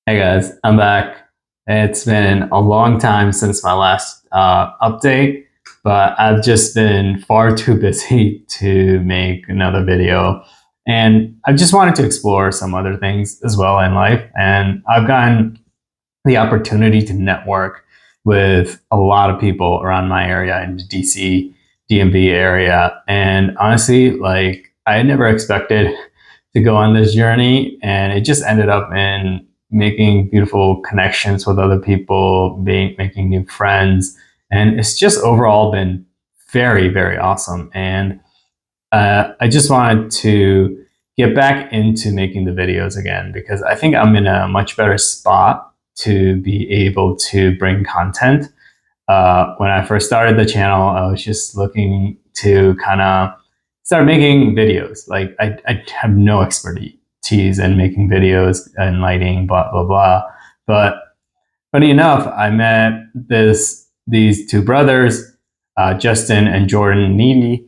Hey guys, I'm back. It's been a long time since my last update, but I've just been far too busy to make another video. And I just wanted to explore some other things as well in life. And I've gotten the opportunity to network with a lot of people around my area in the DC, DMV area. And honestly, like I never expected to go on this journey, and it just ended up in making beautiful connections with other people, making new friends, and it's just overall been very, very awesome. And I just wanted to get back into making the videos again because I think I'm in a much better spot to be able to bring content. When I first started the channel, I was just looking to kind of start making videos. Like I have no expertise in making videos and lighting, blah blah blah. But funny enough, I met these two brothers, Justin and Jordan Neely,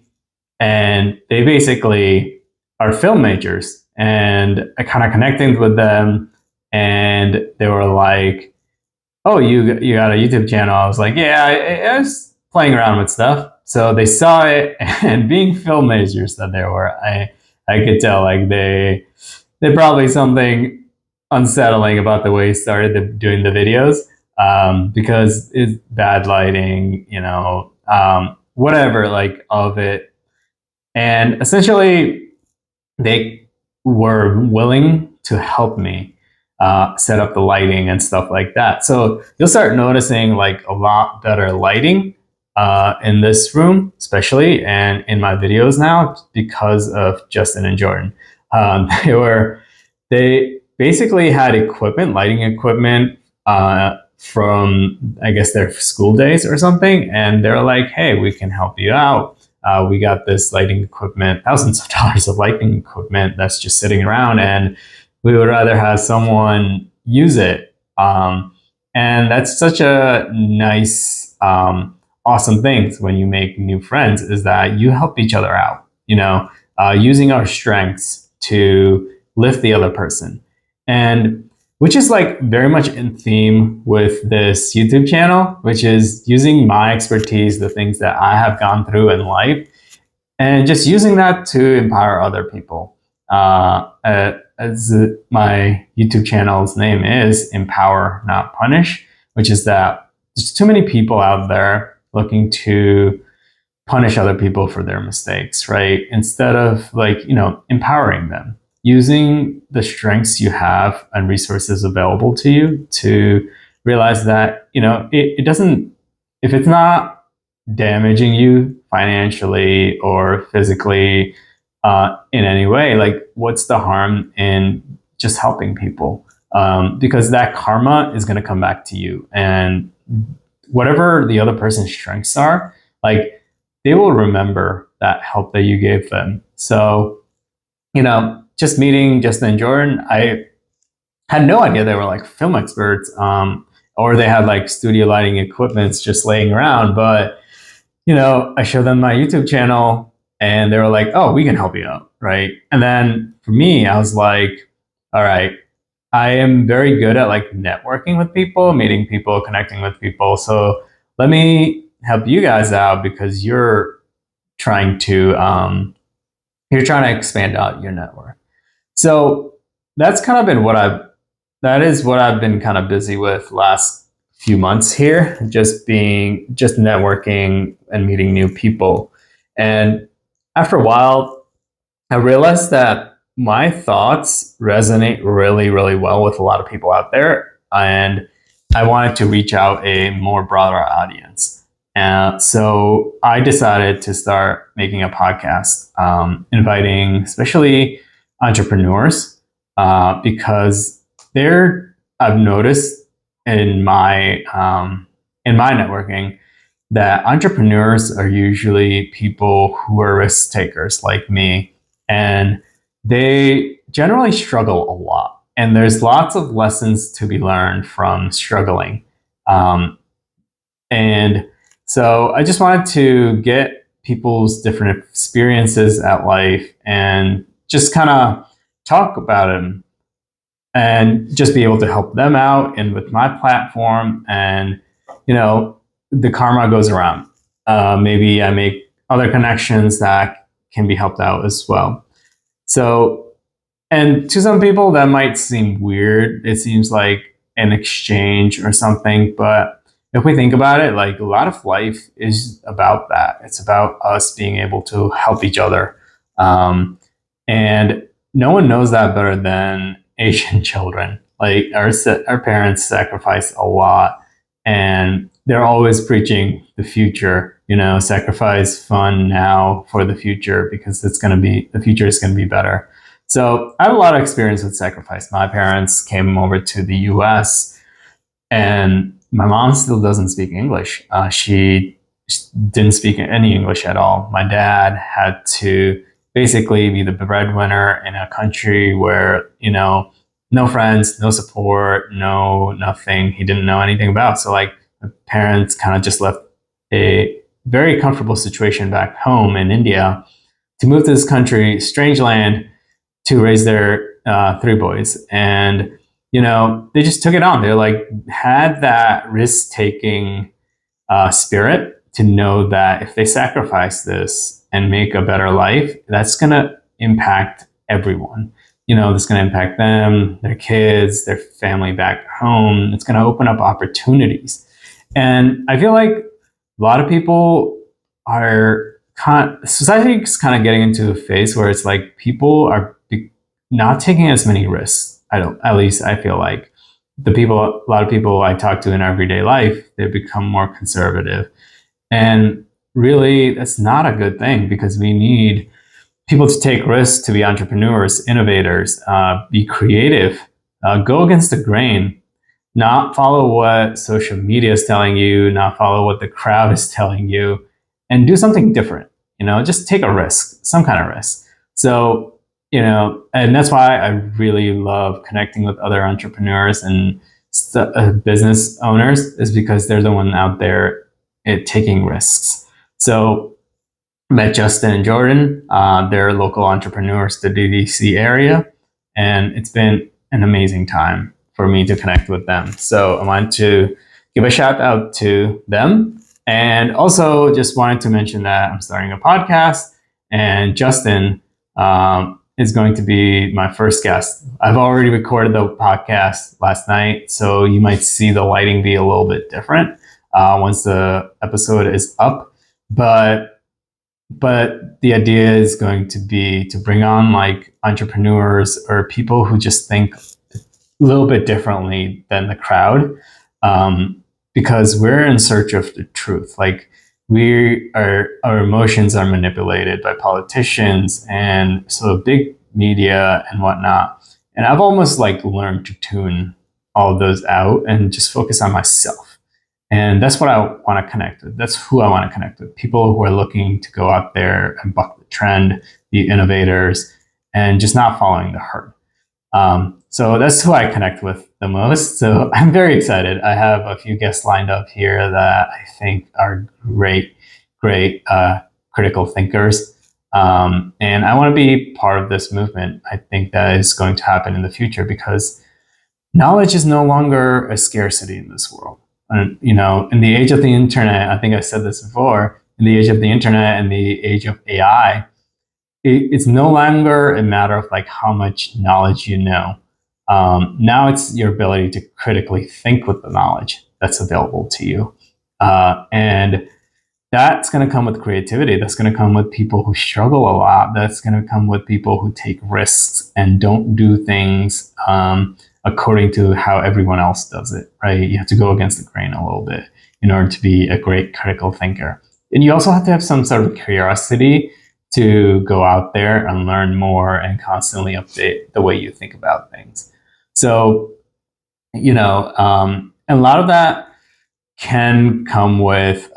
and they basically are film majors. And I kind of connected with them, and they were like, "Oh, you got a YouTube channel?" I was like, "Yeah, I was playing around with stuff." So they saw it, and being film majors that they were, I could tell like they probably something unsettling about the way he started doing the videos, because it's bad lighting, whatever, like of it. And essentially, they were willing to help me set up the lighting and stuff like that. So you'll start noticing like a lot better lighting in this room, especially, and in my videos now because of Justin and Jordan. They basically had equipment, lighting equipment, from I guess their school days or something, and they're like, "Hey, we can help you out. We got this lighting equipment, thousands of dollars of lighting equipment that's just sitting around, and we would rather have someone use it." And that's such a nice, awesome thing when you make new friends, is that you help each other out, using our strengths to lift the other person. And which is like very much in theme with this YouTube channel, which is using my expertise, the things that I have gone through in life, and just using that to empower other people. As my YouTube channel's name is, Empower Not Punish, which is that there's too many people out there looking to punish other people for their mistakes, right? Instead of like, empowering them, using the strengths you have and resources available to you to realize that, it doesn't, if it's not damaging you financially or physically, in any way, like what's the harm in just helping people? Because that karma is going to come back to you, and whatever the other person's strengths are, like they will remember that help that you gave them. So, just meeting Justin and Jordan, I had no idea they were like film experts, or they had like studio lighting equipments just laying around. But, I showed them my YouTube channel, and they were like, "Oh, we can help you out." Right. And then for me, I was like, all right, I am very good at like networking with people, meeting people, connecting with people. So let me help you guys out because trying to, you're trying to expand out your network. So that's kind of been that is what I've been kind of busy with last few months here, just networking and meeting new people. And after a while, I realized that my thoughts resonate really, really well with a lot of people out there. And I wanted to reach out a more broader audience. So I decided to start making a podcast, inviting especially entrepreneurs, because I've noticed in my networking that entrepreneurs are usually people who are risk takers like me, and they generally struggle a lot. And there's lots of lessons to be learned from struggling. Um, and so I just wanted to get people's different experiences at life and just kind of talk about them, and just be able to help them out and with my platform. And, the karma goes around. Maybe I make other connections that can be helped out as well. So, and to some people that might seem weird. It seems like an exchange or something, but if we think about it, like a lot of life is about that. It's about us being able to help each other. Um, and no one knows that better than Asian children. Like our parents sacrifice a lot, and they're always preaching the future. Sacrifice fun now for the future because the future is gonna be better. So I have a lot of experience with sacrifice. My parents came over to the U.S. and my mom still doesn't speak English. She didn't speak any English at all. My dad had to basically be the breadwinner in a country where, no friends, no support, no nothing. He didn't know anything about. So like my parents kind of just left a very comfortable situation back home in India to move to this country, strange land, to raise their three boys. And, they just took it on. They're like, had that risk taking spirit to know that if they sacrifice this and make a better life, that's going to impact everyone. That's going to impact them, their kids, their family back home. It's going to open up opportunities. And I feel like a lot of people society is kind of getting into a phase where it's like people are not taking as many risks. At least I feel like a lot of people I talk to in everyday life, they become more conservative. And really, that's not a good thing because we need people to take risks, to be entrepreneurs, innovators, be creative, go against the grain, not follow what social media is telling you, not follow what the crowd is telling you, and do something different. Just take a risk, some kind of risk. So, and that's why I really love connecting with other entrepreneurs and business owners, is because they're the one out there taking risks. So met Justin and Jordan. They're local entrepreneurs to the DC area, and it's been an amazing time for me to connect with them. So I want to give a shout out to them, and also just wanted to mention that I'm starting a podcast, and Justin is going to be my first guest. I've already recorded the podcast last night, so you might see the lighting be a little bit different once the episode is up. But the idea is going to be to bring on like entrepreneurs or people who just think a little bit differently than the crowd, because we're in search of the truth. Like our emotions are manipulated by politicians and so big media and whatnot. And I've almost like learned to tune all of those out and just focus on myself. And that's what I want to connect with. That's who I want to connect with. People who are looking to go out there and buck the trend, be innovators, and just not following the herd. So that's who I connect with the most. So I'm very excited. I have a few guests lined up here that I think are great critical thinkers. And I want to be part of this movement. I think that is going to happen in the future because knowledge is no longer a scarcity in this world. And, in the age of the internet, I think I said this before, in the age of the internet and the age of AI, it's no longer a matter of like how much knowledge you know. Now it's your ability to critically think with the knowledge that's available to you. And that's going to come with creativity. That's going to come with people who struggle a lot. That's going to come with people who take risks and don't do things according to how everyone else does it, right? You have to go against the grain a little bit in order to be a great critical thinker. And you also have to have some sort of curiosity to go out there and learn more and constantly update the way you think about things. So, and a lot of that can come with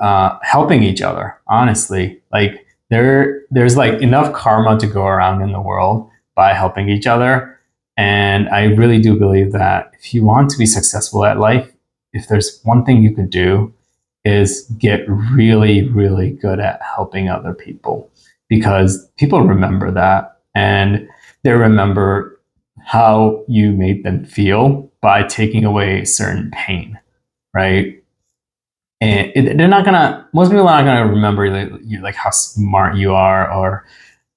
helping each other, honestly. Like there's like enough karma to go around in the world by helping each other. And I really do believe that if you want to be successful at life, if there's one thing you could do is get really, really good at helping other people, because people remember that, and they remember how you made them feel by taking away certain pain, right? And they're not gonna. Most people are not gonna remember like how smart you are, or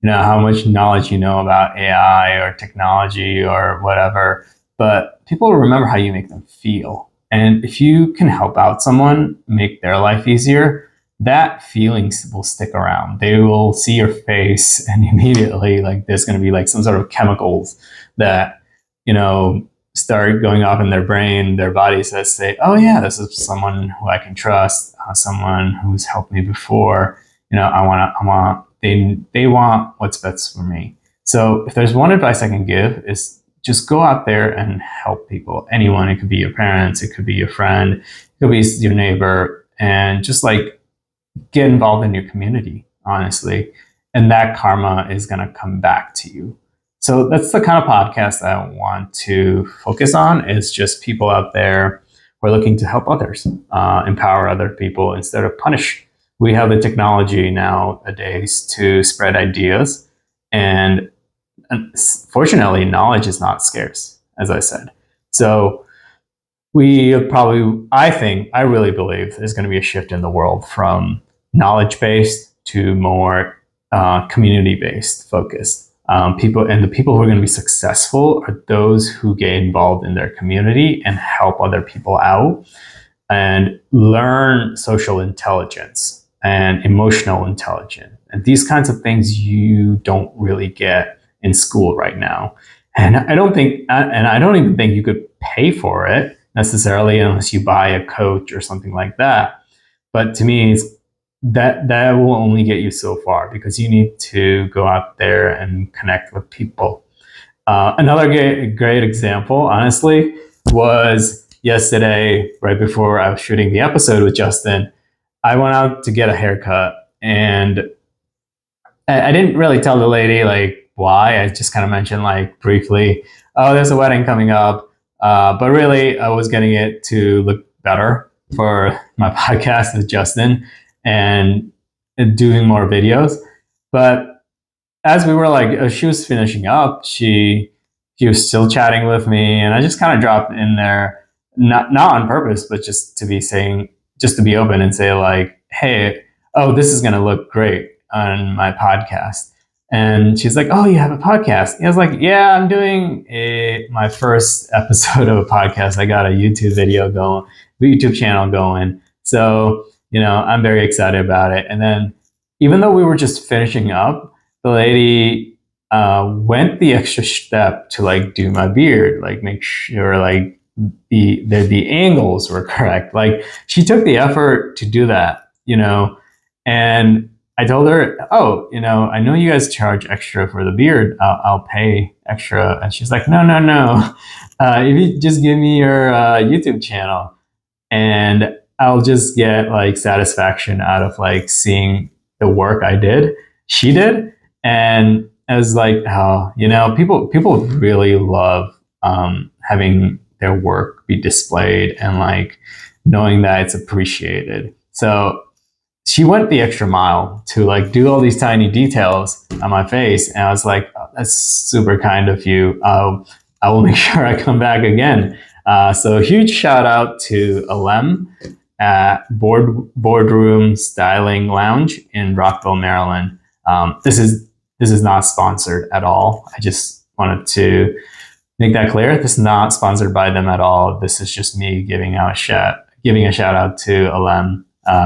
how much knowledge you know about AI or technology or whatever. But people will remember how you make them feel. And if you can help out someone, make their life easier, that feelings will stick around. They will see your face, and immediately, like, there's going to be like some sort of chemicals that, you know, start going off in their brain, their bodies that say, oh yeah, this is someone who I can trust, someone who's helped me before. They want what's best for me. So if there's one advice I can give, is just go out there and help people. Anyone. It could be your parents, it could be your friend, it could be your neighbor, and just like get involved in your community, honestly. And that karma is going to come back to you. So that's the kind of podcast I want to focus on, is just people out there who are looking to help others, empower other people instead of punish. We have the technology nowadays to spread ideas, and fortunately, knowledge is not scarce, as I said. So I really believe there's going to be a shift in the world from knowledge-based to more community-based focus. The people who are going to be successful are those who get involved in their community and help other people out and learn social intelligence and emotional intelligence. And these kinds of things you don't really get in school right now. And I don't even think you could pay for it necessarily unless you buy a coach or something like that. But to me, that will only get you so far, because you need to go out there and connect with people. Another great example, honestly, was yesterday, right before I was shooting the episode with Justin. I went out to get a haircut, and I didn't really tell the lady like why. I just kind of mentioned like briefly, oh, there's a wedding coming up. But really, I was getting it to look better for my podcast with Justin and doing more videos. But as we were like, she was finishing up, she was still chatting with me, and I just kind of dropped in there, not on purpose, but just to be open and say like, hey, oh, this is going to look great on my podcast. And she's like, oh, you have a podcast? And I was like, yeah, I'm doing my first episode of a podcast. I got a YouTube channel going. So, I'm very excited about it. And then even though we were just finishing up, the lady went the extra step to like do my beard, like make sure like the angles were correct. Like she took the effort to do that, and I told her, oh, I know you guys charge extra for the beard. I'll pay extra. And she's like, no. If you just give me your YouTube channel, and I'll just get like satisfaction out of like seeing the work I did, she did. And I was like, oh, people really love having their work be displayed and like knowing that it's appreciated. So she went the extra mile to like do all these tiny details on my face. And I was like, oh, that's super kind of you. I will make sure I come back again. So huge shout out to Alem at Boardroom Styling Lounge in Rockville, Maryland. This is not sponsored at all. I just wanted to make that clear. This is not sponsored by them at all. This is just me giving a shout out to Alem,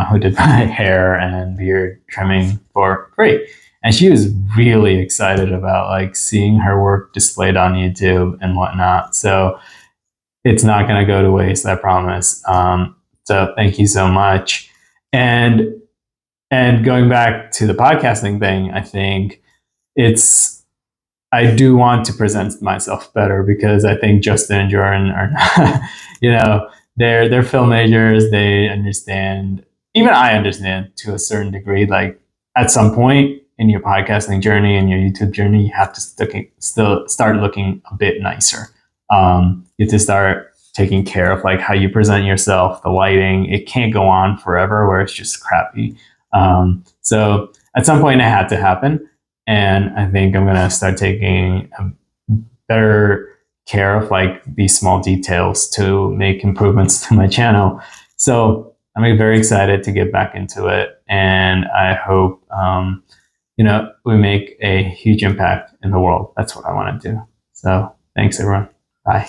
who did my hair and beard trimming for free. And she was really excited about like seeing her work displayed on YouTube and whatnot. So it's not going to go to waste, I promise. So thank you so much. And going back to the podcasting thing, I think I do want to present myself better, because I think Justin and Jordan are not, they're film majors. They understand, even I understand to a certain degree, like at some point in your podcasting journey and your YouTube journey, you have to still start looking a bit nicer. You have to start taking care of like how you present yourself, the lighting. It can't go on forever where it's just crappy. So at some point it had to happen. And I think I'm going to start taking a better care of like these small details to make improvements to my channel. So I'm very excited to get back into it, and I hope we make a huge impact in the world. That's what I want to do. So thanks, everyone. Bye.